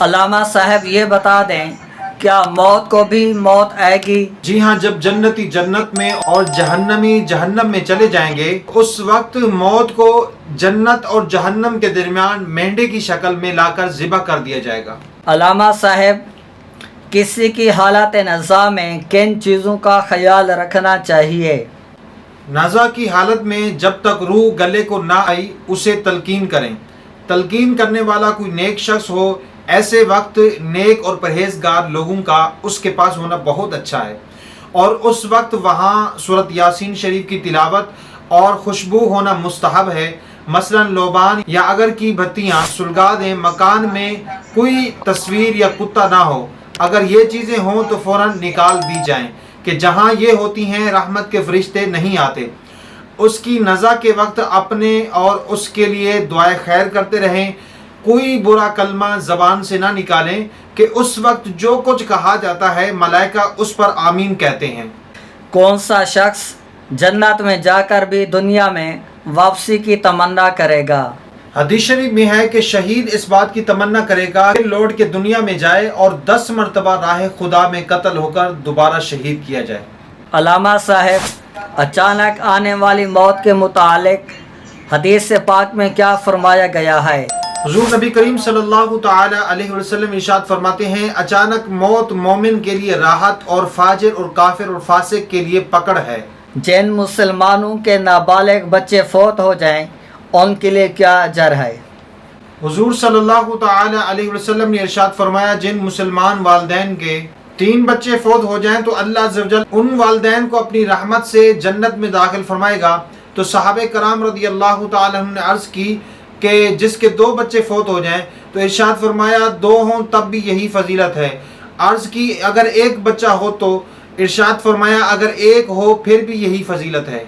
علامہ صاحب یہ بتا دیں کیا موت کو بھی موت آئے گی؟ جی ہاں، جب جنتی جنت میں اور جہنمی جہنم میں چلے جائیں گے اس وقت موت کو جنت اور جہنم کے درمیان مینڈے کی شکل میں لا کر ذبح کر دیا جائے گا۔ علامہ صاحب کسی کی حالت نزا میں کن چیزوں کا خیال رکھنا چاہیے؟ نزا کی حالت میں جب تک روح گلے کو نہ آئی اسے تلقین کریں۔ تلقین کرنے والا کوئی نیک شخص ہو، ایسے وقت نیک اور پرہیزگار لوگوں کا اس کے پاس ہونا بہت اچھا ہے، اور اس وقت وہاں سورۃ یاسین شریف کی تلاوت اور خوشبو ہونا مستحب ہے۔ مثلا لوبان یا اگر کی بتیاں سلگا دیں، مکان میں کوئی تصویر یا کتا نہ ہو، اگر یہ چیزیں ہوں تو فوراً نکال دی جائیں کہ جہاں یہ ہوتی ہیں رحمت کے فرشتے نہیں آتے۔ اس کی نزا کے وقت اپنے اور اس کے لیے دعائے خیر کرتے رہیں، کوئی برا کلمہ زبان سے نہ نکالیں کہ اس وقت جو کچھ کہا جاتا ہے ملائکہ اس پر آمین کہتے ہیں۔ کون سا شخص جنت میں جا کر بھی دنیا میں واپسی کی تمنا کرے گا؟ حدیث شریف میں ہے کہ شہید اس بات کی تمنا کرے گا کہ لوٹ کے دنیا میں جائے اور 10 مرتبہ راہ خدا میں قتل ہو کر دوبارہ شہید کیا جائے۔ علامہ صاحب اچانک آنے والی موت کے متعلق حدیث پاک میں کیا فرمایا گیا ہے؟ حضور نبی کریم صلی اللہ تعالی علیہ وسلم ارشاد فرماتے ہیں، اچانک موت مومن کے لیے راحت اور فاجر اور کافر اور فاسق کے لیے پکڑ ہے۔ جن مسلمانوں کے نابالغ بچے فوت ہو جائیں ان کے لیے کیا اجر ہے؟ حضور صلی اللہ تعالی علیہ وسلم نے ارشاد فرمایا، جن مسلمان والدین کے 3 بچے فوت ہو جائیں تو اللہ عز و جل ان والدین کو اپنی رحمت سے جنت میں داخل فرمائے گا۔ تو صحابہ کرام رضی اللہ تعالی عنہ نے عرض کی کہ جس کے 2 بچے فوت ہو جائیں تو ارشاد فرمایا 2 ہوں تب بھی یہی فضیلت ہے۔ عرض کی اگر 1 بچہ ہو تو ارشاد فرمایا اگر 1 ہو پھر بھی یہی فضیلت ہے۔